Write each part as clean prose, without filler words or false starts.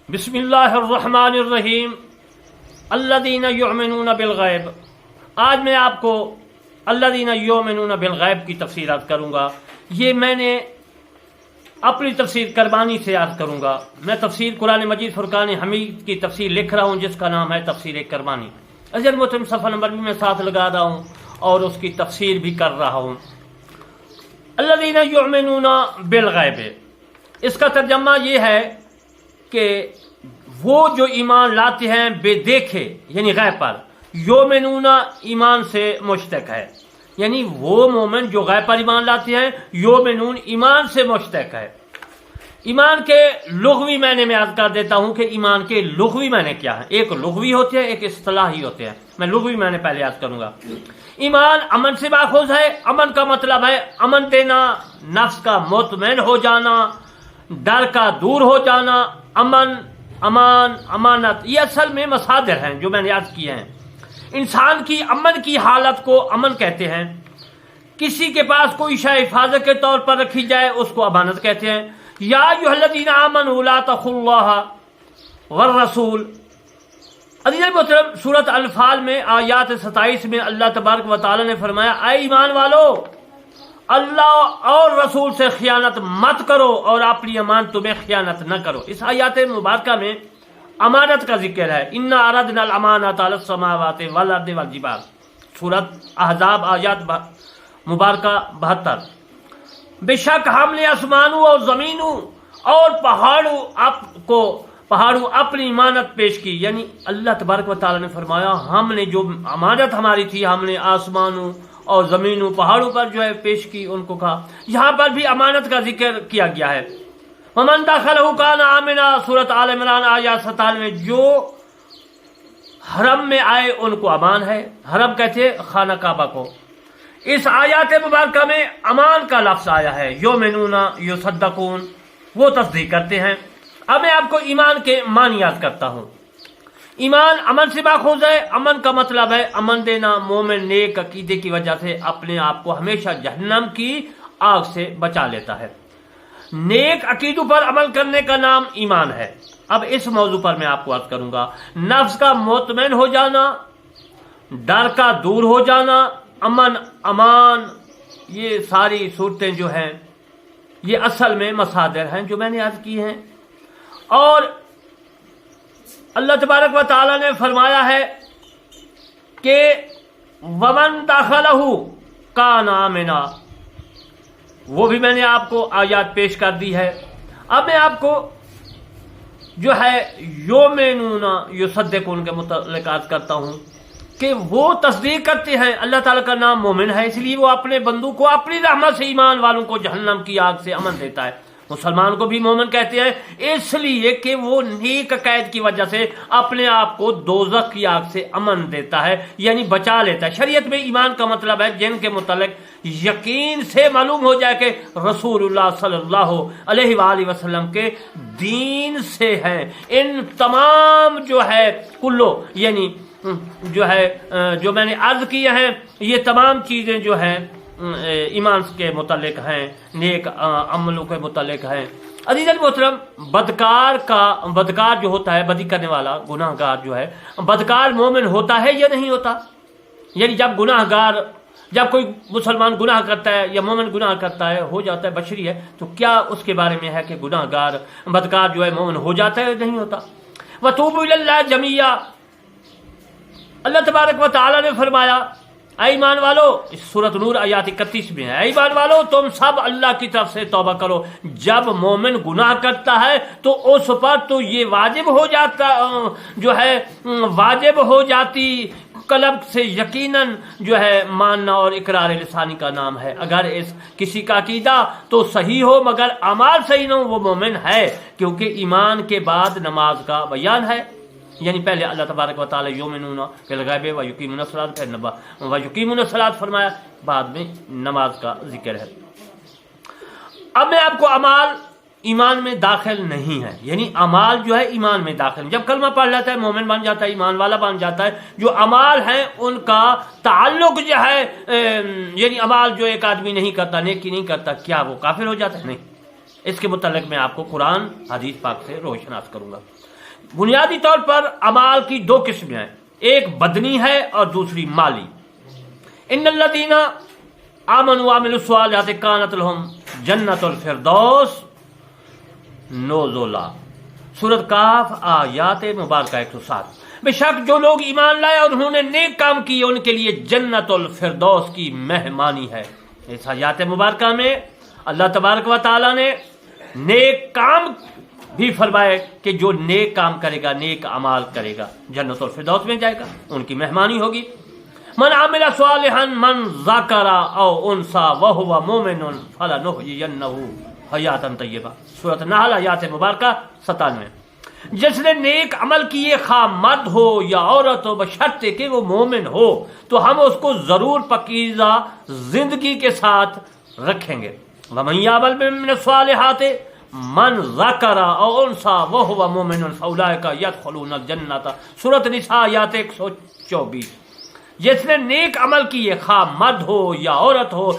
بسم اللہ الرحمن الرحیم الذین یؤمنون بالغیب۔ آج میں آپ کو الذین یؤمنون بالغیب کی تفسیر عرض کروں گا۔ یہ میں نے اپنی تفسیر کربانی سے عرض کروں گا۔ میں تفسیر قرآن مجید فرقان حمید کی تفسیر لکھ رہا ہوں جس کا نام ہے تفسیر کربانی۔ عزیز محترم صفحہ نمبر بھی میں ساتھ لگا رہا ہوں اور اس کی تفسیر بھی کر رہا ہوں۔ الذین یؤمنون بالغیب، اس کا ترجمہ یہ ہے کہ وہ جو ایمان لاتے ہیں بے دیکھے یعنی غیب پر، یؤمنون ایمان سے مشتق ہے، یعنی وہ مومن جو غیب پر ایمان لاتے ہیں، یؤمنون ایمان سے مشتق ہے۔ ایمان کے لغوی معنی میں عرض کر دیتا ہوں کہ ایمان کے لغوی معنی کیا ہے۔ ایک لغوی ہوتے ہیں، ایک اصطلاحی ہوتے ہیں۔ میں لغوی معنی پہلے عرض کروں گا۔ ایمان امن سے ماخوذ ہے۔ امن کا مطلب ہے امن دینا، نفس کا مطمئن ہو جانا، ڈر کا دور ہو جانا، امن، امان، امانت، یہ اصل میں مصادر ہیں جو میں نے عرض کیے ہیں۔ انسان کی امن کی حالت کو امن کہتے ہیں۔ کسی کے پاس کوئی شے حفاظت کے طور پر رکھی جائے اس کو امانت کہتے ہیں۔ یا ایھا الذین آمنوا لا تخونوا اللہ والرسول۔ عزیز محترم، سورۃ انفال میں آیات 27 میں اللہ تبارک و تعالی نے فرمایا، اے ایمان والو، اللہ اور رسول سے خیانت مت کرو اور اپنی امانتوں میں خیانت نہ کرو۔ اس آیات مبارکہ میں امانت کا ذکر ہے۔ انا عرضنا الامانۃ علی السماوات والارض والجبال، سورۃ احزاب آیات مبارکہ 72۔ بے شک ہم نے آسمانوں اور زمینوں اور پہاڑوں اپنی امانت پیش کی، یعنی اللہ تبارک و تعالی نے فرمایا ہم نے جو امانت ہماری تھی ہم نے آسمانوں اور زمینوں پہاڑوں پر جو ہے پیش کی، ان کو کہا۔ یہاں پر بھی امانت کا ذکر کیا گیا ہے۔ ومن دخلہ کان آمنا، سورۃ آل عمران آیات 97، جو حرم میں آئے ان کو امان ہے۔ حرم کہتے ہیں خانہ کعبہ کو۔ اس آیات مبارکہ میں امان کا لفظ آیا ہے۔ یؤمنون یصدقون، وہ تصدیق کرتے ہیں۔ اب میں آپ کو ایمان کے معنی یاد کرتا ہوں۔ ایمان امن سے ماخوذ ہے۔ امن کا مطلب ہے امن دینا۔ مومن نیک عقیدے کی وجہ سے اپنے آپ کو ہمیشہ جہنم کی آگ سے بچا لیتا ہے۔ نیک عقیدوں پر عمل کرنے کا نام ایمان ہے۔ اب اس موضوع پر میں آپ کو عرض کروں گا۔ نفس کا مطمئن ہو جانا، ڈر کا دور ہو جانا، امن، امان، یہ ساری صورتیں جو ہیں یہ اصل میں مصادر ہیں جو میں نے عرض کی ہیں۔ اور اللہ تبارک و تعالی نے فرمایا ہے کہ ومن دخلہ کان آمنا، وہ بھی میں نے آپ کو آیات پیش کر دی ہے۔ اب میں آپ کو جو ہے یؤمنون یصدقون کے متعلق عرض کرتا ہوں کہ وہ تصدیق کرتے ہیں۔ اللہ تعالیٰ کا نام مومن ہے، اس لیے وہ اپنے بندوں کو اپنی رحمت سے، ایمان والوں کو جہنم کی آگ سے امن دیتا ہے۔ مسلمان کو بھی مومن کہتے ہیں اس لیے کہ وہ نیک عقائد کی وجہ سے اپنے آپ کو دوزخ کی آگ سے امن دیتا ہے، یعنی بچا لیتا ہے۔ شریعت میں ایمان کا مطلب ہے جن کے متعلق یقین سے معلوم ہو جائے کہ رسول اللہ صلی اللہ علیہ وآلہ وسلم کے دین سے ہیں۔ ان تمام جو ہے کلو، یعنی جو ہے جو میں نے عرض کیے ہیں، یہ تمام چیزیں جو ہیں ایمان کے متعلق ہیں، نیک عملوں کے متعلق ہیں۔ عزیز محترم، بدکار جو ہوتا ہے، بدی کرنے والا، گناہ گار جو ہے، بدکار مومن ہوتا ہے یا نہیں ہوتا؟ یعنی جب کوئی مسلمان گناہ کرتا ہے یا مومن گناہ کرتا ہے، ہو جاتا ہے، بشری ہے، تو کیا اس کے بارے میں ہے کہ گناہ گار بدکار جو ہے مومن ہو جاتا ہے یا نہیں ہوتا؟ وَتُوبُوا إِلَى اللَّهِ جَمِيعًا، اللہ تبارک و تعالی نے فرمایا، اے ایمان والو، اس سورۃ نور آیات 31 میں ہے، اے ایمان والو تم سب اللہ کی طرف سے توبہ کرو۔ جب مومن گناہ کرتا ہے تو اس پر تو یہ واجب ہو جاتا، جو ہے واجب ہو جاتی قلب سے یقیناً جو ہے ماننا اور اقرار لسانی کا نام ہے۔ اگر کسی کا عقیدہ تو صحیح ہو مگر اعمال صحیح نہ ہو، وہ مومن ہے، کیونکہ ایمان کے بعد نماز کا بیان ہے۔ یعنی پہلے اللہ تبارک و تعالی یؤمنون بالغیب ویقیمون الصلاۃ، پھر ویقیمون الصلاۃ فرمایا، بعد میں نماز کا ذکر ہے۔ اب میں آپ کو اعمال ایمان میں داخل نہیں ہے، یعنی اعمال جو ہے ایمان میں داخل، جب کلمہ پڑھ لیتا ہے مومن بن جاتا ہے، ایمان والا بن جاتا ہے۔ جو اعمال ہیں ان کا تعلق جو ہے یعنی اعمال جو ایک آدمی نہیں کرتا، نیکی نہیں کرتا، کیا وہ کافر ہو جاتا ہے؟ نہیں۔ اس کے متعلق میں آپ کو قرآن حدیث پاک سے روشناس کروں گا۔ بنیادی طور پر اعمال کی دو قسمیں ہیں، ایک بدنی ہے اور دوسری مالی۔ ان الذین آمنوا وعملوا الصالحات کانت لهم جنت الفردوس نزلا، سورۃ کاف آیات مبارکہ 107۔ بے شک جو لوگ ایمان لائے اور انہوں نے نیک کام کیے ان کے لیے جنت الفردوس کی مہمانی ہے۔ اس آیات مبارکہ میں اللہ تبارک و تعالی نے نیک کام بھی فرمائے کہ جو نیک کام کرے گا، نیک اعمال کرے گا، جنت الفردوس میں جائے گا، ان کی مہمانی ہوگی۔ من عمل صالحا من ذکر او انثى وهو مؤمن فلنحيينه حیاتا طیبہ، سورۃ النحل آیات مبارکہ 97۔ جس نے نیک عمل کیے، خواہ مرد ہو یا عورت ہو، بشرطے کہ وہ مومن ہو، تو ہم اس کو ضرور پاکیزہ زندگی کے ساتھ رکھیں گے۔ ومن یعمل من الصالحات من ذکر او انثى وهو مؤمن فاولئک يدخلون الجنۃ، سورۃ النساء آیات 124۔ جس نے نیک عمل کیے، خواہ مرد ہو یا عورت ہو،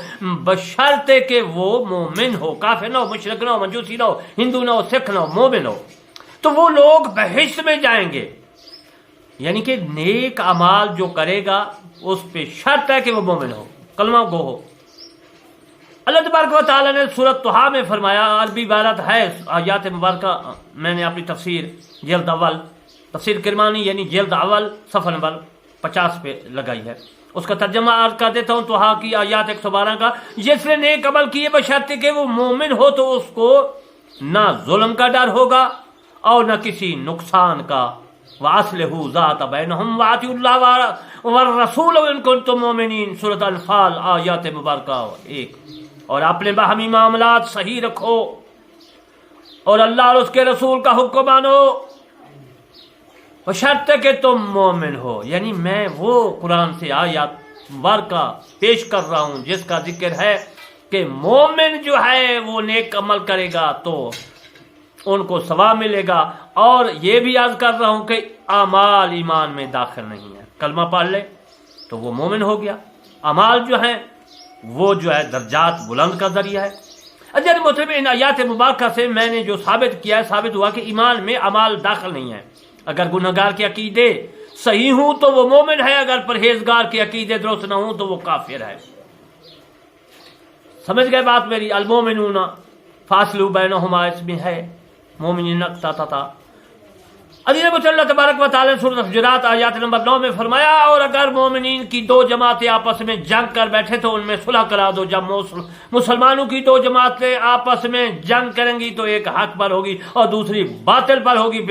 بشرطے کہ وہ مومن ہو، کافر نہ ہو، مشرک نہ ہو، مجوسی نہ ہو، ہندو نہ ہو، سکھ نہ ہو، مومن ہو، تو وہ لوگ بہشت میں جائیں گے۔ یعنی کہ نیک اعمال جو کرے گا اس پہ شرط ہے کہ وہ مومن ہو، کلمہ گو ہو۔ اللہ تبارک و تعالیٰ نے سورۃ طٰہٰ میں فرمایا، عربی عبارت ہے آیات مبارکہ، میں نے اپنی تفسیر جلد اول، تفسیر کرمانی یعنی جلد اول صفحہ نمبر 50 پہ لگائی ہے، اس کا ترجمہ عرض کر دیتا ہوں۔ طٰہٰ کی آیات 112 کا، جس نے نیک عمل کیے بشرطے کہ وہ مومن ہو تو اس کو نہ ظلم کا ڈر ہوگا اور نہ کسی نقصان کا۔ وَأَصْلِحُوا ذَاتَ بَيْنِكُمْ وَأَطِیعُوا اللَّهَ وَالرَّسُولَ إِن كُنتُم مُؤْمِنِینَ، سورۃ انفال آیات مبارکہ 1۔ اور اپنے باہمی معاملات صحیح رکھو اور اللہ اور اس کے رسول کا حکم مانو، بشرطے کہ تم مومن ہو۔ یعنی میں وہ قرآن سے آیات مبارکہ پیش کر رہا ہوں جس کا ذکر ہے کہ مومن جو ہے وہ نیک عمل کرے گا تو ان کو ثواب ملے گا، اور یہ بھی عرض کر رہا ہوں کہ اعمال ایمان میں داخل نہیں ہے، کلمہ پڑھ لے تو وہ مومن ہو گیا۔ اعمال جو ہیں وہ جو ہے درجات بلند کا ذریعہ ہے۔ اجر مطلب ان آیات مبارکہ سے میں نے جو ثابت کیا ہے، ثابت ہوا کہ ایمان میں اعمال داخل نہیں ہیں۔ اگر گنہگار کے عقیدے صحیح ہوں تو وہ مومن ہے، اگر پرہیزگار کے عقیدے درست نہ ہوں تو وہ کافر ہے۔ سمجھ گئے بات میری؟ المومنون فاصلوا بینہما، اس میں ہے مومنین تا۔ عزیز مجھ اللہ تبارک و تعالیٰ نے سورۃ الحجرات آیات نمبر 9 میں فرمایا، اور اگر مومنین کی دو جماعتیں آپس میں جنگ کر بیٹھے تو ان میں صلح کرا دو۔ جب مسلمانوں کی دو جماعتیں آپس میں جنگ کریں گی تو ایک حق پر ہوگی اور دوسری باطل پر ہوگی،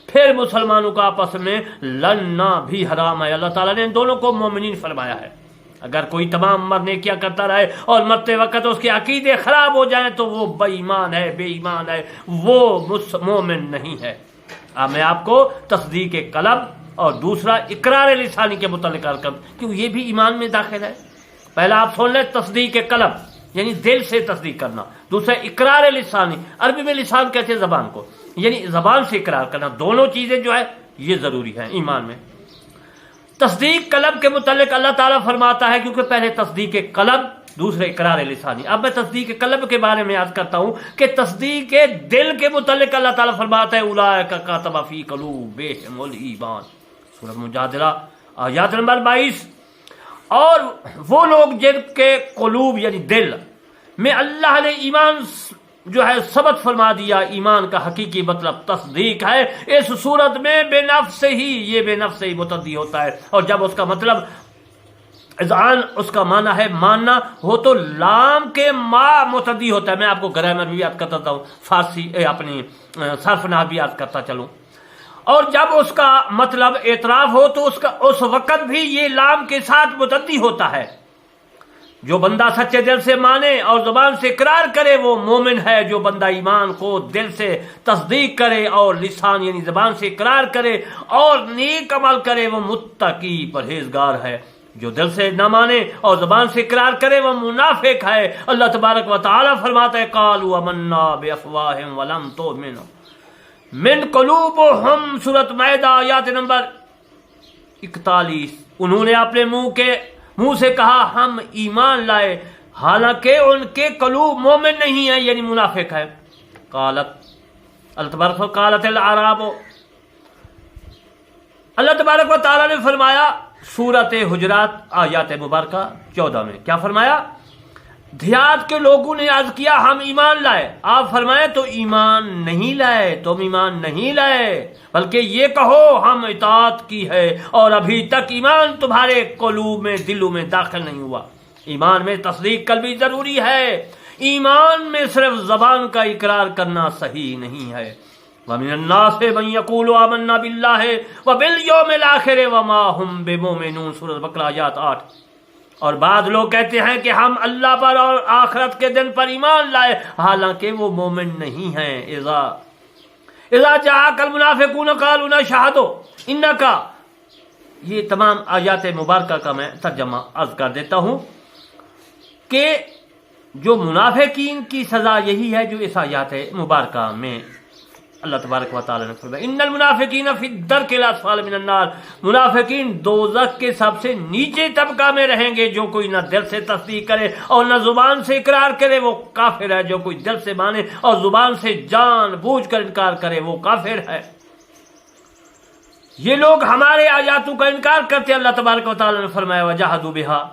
پھر مسلمانوں کا آپس میں لڑنا بھی حرام ہے۔ اللہ تعالیٰ نے ان دونوں کو مومنین فرمایا ہے۔ اگر کوئی تمام مرنے کیا کرتا رہے اور مرتے وقت اس کے عقیدے خراب ہو جائیں تو وہ بے ایمان ہے، بے ایمان ہے، وہ مومن نہیں ہے۔ میں آپ کو تصدیق قلب اور دوسرا اقرار لسانی کے متعلق عرض کروں کیوں یہ بھی ایمان میں داخل ہے۔ پہلا آپ سن لیں تصدیق قلب یعنی دل سے تصدیق کرنا، دوسرا اقرار لسانی، عربی میں لسان کہتے ہیں زبان کو، یعنی زبان سے اقرار کرنا۔ دونوں چیزیں جو ہے یہ ضروری ہیں ایمان میں۔ تصدیق قلب کے متعلق اللہ تعالیٰ فرماتا ہے، کیونکہ پہلے تصدیق قلب دوسرے اقرار لسانی۔ اب میں تصدیق قلب کے بارے میں عرض کرتا ہوں کہ تصدیق دل کے متعلق اللہ تعالیٰ فرماتا ہے، اولئک کتب فی قلوبہم الایمان، سورۃ مجادلہ آیات نمبر 22۔ اور وہ لوگ جن کے قلوب یعنی دل میں اللہ نے ایمان جو ہے ثبت فرما دیا، ایمان کا حقیقی مطلب تصدیق ہے۔ اس صورت میں بے نفس ہی، یہ بے نفس ہی متعدی ہوتا ہے، اور جب اس کا مطلب اذعان اس کا معنی ہے ماننا ہو تو لام کے ما متعدی ہوتا ہے۔ میں آپ کو گرامر بھی یاد کرتا ہوں، فارسی اپنی صرف نحو بھی یاد کرتا چلوں۔ اور جب اس کا مطلب اعتراف ہو تو اس وقت بھی یہ لام کے ساتھ متعدی ہوتا ہے۔ جو بندہ سچے دل سے مانے اور زبان سے اقرار کرے وہ مومن ہے۔ جو بندہ ایمان کو دل سے تصدیق کرے اور لسان یعنی زبان سے اقرار کرے اور نیک عمل کرے وہ متقی پرہیزگار ہے۔ جو دل سے نہ مانے اور زبان سے اقرار کرے وہ منافق ہے۔ اللہ تبارک و تعالی فرماتا ہے، قالوا آمنا بافواہہم ولم تؤمن من قلوبہم، سورۃ مائدہ آیات نمبر 41۔ انہوں نے اپنے منہ سے کہا ہم ایمان لائے، حالانکہ ان کے قلوب مومن نہیں ہیں، یعنی منافق ہے۔ قالت اللہ تبارک قالت الاعراب اللہ تبارک و تعالیٰ نے فرمایا سورت حجرات آیات مبارکہ 14 میں کیا فرمایا؟ دیہات کے لوگوں نے عرض کیا ہم ایمان لائے، آپ فرمائیں تو ایمان نہیں لائے، تم ایمان نہیں لائے، بلکہ یہ کہو ہم اطاعت کی ہے اور ابھی تک ایمان تمہارے قلوب میں دلوں میں داخل نہیں ہوا۔ ایمان میں تصدیق قلبی ضروری ہے، ایمان میں صرف زبان کا اقرار کرنا صحیح نہیں ہے۔ وَمِنَ النَّاسِ مَن يَقُولُ آمَنَّا بِاللَّهِ وَبِالْيَوْمِ الْآخِرِ وَمَا هُمْ بِمُؤْمِنُونَ سورۃ بقرہ آیات 8۔ اور بعض لوگ کہتے ہیں کہ ہم اللہ پر اور آخرت کے دن پر ایمان لائے، حالانکہ وہ مومن نہیں ہیں۔ اذا جاءك المنافقون قالوا نشهد انك، یہ تمام آیات مبارکہ کا میں ترجمہ عرض کر دیتا ہوں کہ جو منافقین کی سزا یہی ہے جو اس آیات مبارکہ میں اللہ تبارک و تعالی نے فرمایا ان المنافقین فی الدرک الاسفل من النار، منافقین دوزخ کے سب سے نیچے طبقہ میں رہیں گے۔ جو کوئی نہ دل سے تصدیق کرے اور نہ زبان سے اقرار کرے وہ کافر ہے، جو کوئی دل سے مانے اور زبان سے جان بوجھ کر انکار کرے وہ کافر ہے۔ یہ لوگ ہمارے آیاتوں کا انکار کرتے ہیں، اللہ تبارک و تعالی نے فرمایا وجحدوا بها،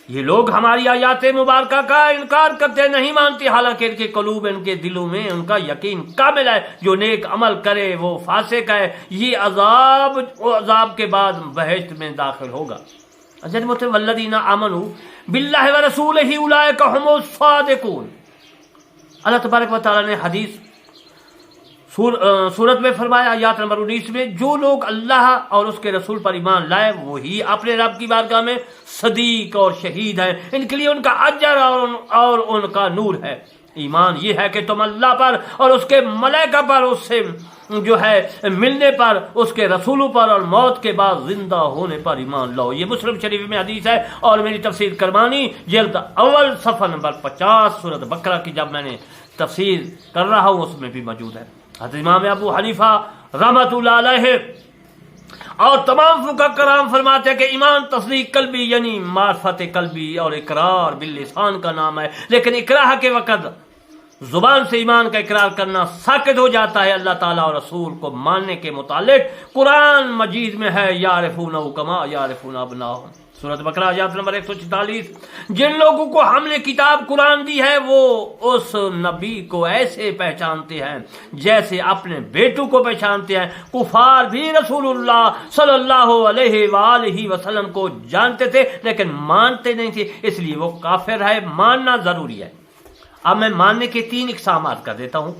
یہ لوگ ہماری آیات مبارکہ کا انکار کرتے نہیں مانتے، حالانکہ ان کے قلوب ان کے دلوں میں ان کا یقین کامل ہے۔ جو نیک عمل کرے وہ فاسق ہے، یہ عذاب کے بعد بہشت میں داخل ہوگا۔ والذین آمنوا باللہ ورسولہ اولئک هم الصادقون، اللہ تبارک و تعالی نے حدیث سورت میں فرمایا آیات نمبر 19 میں جو لوگ اللہ اور اس کے رسول پر ایمان لائے وہی اپنے رب کی بارگاہ میں صدیق اور شہید ہیں، ان کے لیے ان کا اجر اور ان کا نور ہے۔ ایمان یہ ہے کہ تم اللہ پر اور اس کے ملائکہ پر، اس سے جو ہے ملنے پر، اس کے رسولوں پر اور موت کے بعد زندہ ہونے پر ایمان لاؤ۔ یہ مسلم شریف میں حدیث ہے، اور میری تفسیر کرمانی جلد اول صفحہ نمبر 50 سورۃ بقرہ کی جب میں نے تفسیر کر رہا ہوں اس میں بھی موجود ہے۔ حضرت امام ابو حنیفہ رحمۃ اللہ علیہ اور تمام فقہاء کرام فرماتے ہیں کہ ایمان تصدیق قلبی یعنی معرفت قلبی اور اقرار باللسان کا نام ہے، لیکن اکراہ کے وقت زبان سے ایمان کا اقرار کرنا ساقط ہو جاتا ہے۔ اللہ تعالیٰ اور رسول کو ماننے کے متعلق قرآن مجید میں ہے یعرفونہ کما یعرفون ابناءہم، سورۃ بقرہ آیات نمبر 144۔ جن لوگوں کو ہم نے کتاب قرآن دی ہے وہ اس نبی کو ایسے پہچانتے ہیں جیسے اپنے بیٹوں کو پہچانتے ہیں۔ کفار بھی رسول اللہ صلی اللہ علیہ وآلہ وسلم کو جانتے تھے لیکن مانتے نہیں تھے، اس لیے وہ کافر ہے۔ ماننا ضروری ہے۔ اب میں ماننے کے 3 اقسامات کر دیتا ہوں۔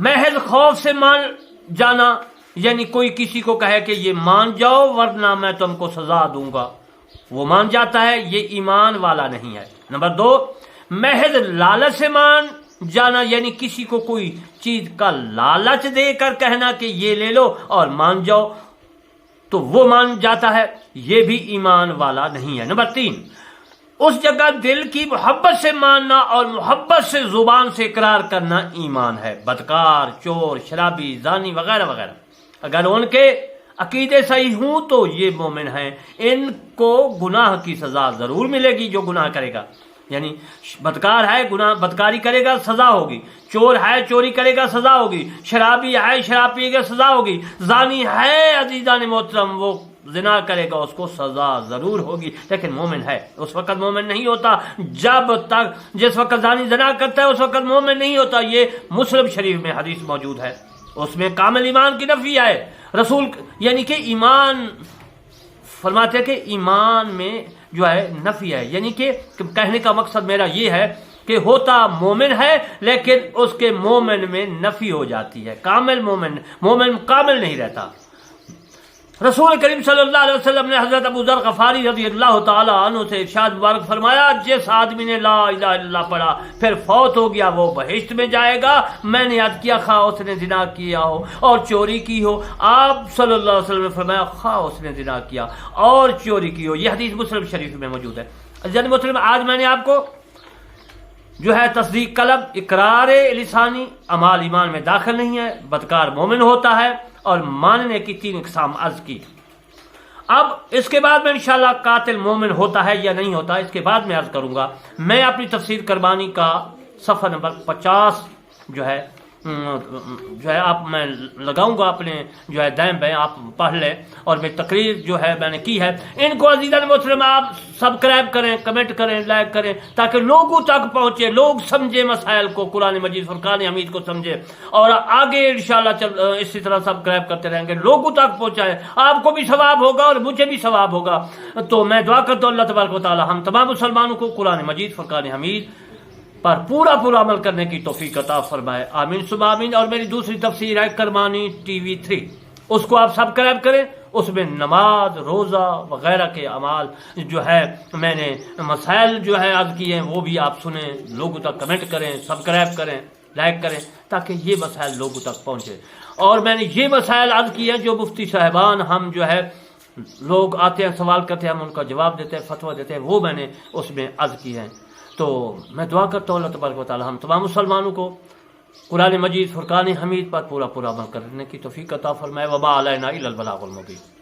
محض خوف سے مان جانا، یعنی کوئی کسی کو کہے کہ یہ مان جاؤ ورنہ میں تم کو سزا دوں گا، وہ مان جاتا ہے، یہ ایمان والا نہیں ہے۔ نمبر 2، محض لالچ سے مان جانا، یعنی کسی کو کوئی چیز کا لالچ دے کر کہنا کہ یہ لے لو اور مان جاؤ تو وہ مان جاتا ہے، یہ بھی ایمان والا نہیں ہے۔ نمبر 3، اس جگہ دل کی محبت سے ماننا اور محبت سے زبان سے اقرار کرنا ایمان ہے۔ بدکار، چور، شرابی، زانی وغیرہ وغیرہ اگر ان کے عقیدے صحیح ہوں تو یہ مومن ہیں، ان کو گناہ کی سزا ضرور ملے گی۔ جو گناہ کرے گا، یعنی بدکار ہے گناہ بدکاری کرے گا سزا ہوگی، چور ہے چوری کرے گا سزا ہوگی، شرابی ہے شراب پیے گا سزا ہوگی، زانی ہے عزیزان محترم وہ زنا کرے گا اس کو سزا ضرور ہوگی، لیکن مومن ہے۔ اس وقت مومن نہیں ہوتا جب تک جس وقت زانی زنا کرتا ہے اس وقت مومن نہیں ہوتا۔ یہ مسلم شریف میں حدیث موجود ہے، اس میں کامل ایمان کی نفی ہے۔ رسول یعنی کہ ایمان فرماتے ہیں کہ ایمان میں جو ہے نفی ہے، یعنی کہ کہنے کا مقصد میرا یہ ہے کہ ہوتا مومن ہے لیکن اس کے مومن میں نفی ہو جاتی ہے، کامل مومن کامل نہیں رہتا۔ رسول کریم صلی اللہ علیہ وسلم نے حضرت ابو ذر غفاری رضی اللہ تعالی عنہ سے ارشاد مبارک فرمایا، جس آدمی نے لا الہ الا اللہ پڑھا پھر فوت ہو گیا وہ بہشت میں جائے گا۔ میں نے یاد کیا خواہ اس نے زنا کیا ہو اور چوری کی ہو، آپ صلی اللہ علیہ وسلم نے فرمایا خواہ اس نے زنا کیا اور چوری کی ہو۔ یہ حدیث مسلم شریف میں موجود ہے۔ جن مسلم آج میں نے آپ کو جو ہے تصدیق قلب، اقرار لسانی، اعمال ایمان میں داخل نہیں ہے، بدکار مومن ہوتا ہے، اور ماننے کی 3 اقسام عرض کی۔ اب اس کے بعد میں انشاءاللہ قاتل مومن ہوتا ہے یا نہیں ہوتا اس کے بعد میں عرض کروں گا۔ میں اپنی تفسیر کربانی کا صفحہ نمبر 50 جو ہے جو ہے آپ میں لگاؤں گا اپنے جو ہے دائم بائیں، آپ پڑھ لیں، اور میں تقریر جو ہے میں نے کی ہے ان کو عزیزان مسلم آپ سبسکرائب کریں، کمنٹ کریں، لائک کریں، تاکہ لوگوں تک پہنچے، لوگ سمجھے مسائل کو، قرآن مجید فرقان حمید کو سمجھے، اور آگے انشاءاللہ اسی طرح سبسکرائب کرتے رہیں گے، لوگوں تک پہنچائے، آپ کو بھی ثواب ہوگا اور مجھے بھی ثواب ہوگا۔ تو میں دعا کرتا ہوں اللہ تبارک و تعالی ہم تمام مسلمانوں کو قرآن مجید فرقان حمید پر پورا عمل کرنے کی توفیق عطا فرمائے، آمین ثم آمین۔ اور میری دوسری تفسیر ہے کرمانی ٹی وی 3، اس کو آپ سبسکرائب کریں، اس میں نماز، روزہ وغیرہ کے اعمال جو ہے میں نے مسائل جو ہے عرض کیے ہیں وہ بھی آپ سنیں، لوگوں تک کمنٹ کریں، سبسکرائب کریں، لائک کریں، تاکہ یہ مسائل لوگوں تک پہنچے۔ اور میں نے یہ مسائل عرض کیے ہیں جو مفتی صاحبان ہم جو ہے لوگ آتے ہیں سوال کرتے ہیں، ہم ان کا جواب دیتے ہیں، فتویٰ دیتے ہیں، وہ میں نے اس میں عرض کیے ہیں۔ تو میں دعا کرتا ہوں اللہ تبارک و تعالی ہم تمام مسلمانوں کو قرآن مجید فرقان حمید پر پورا عمل کرنے کی توفیق عطا فرمائے۔ وما علینا الا البلاغ المبین۔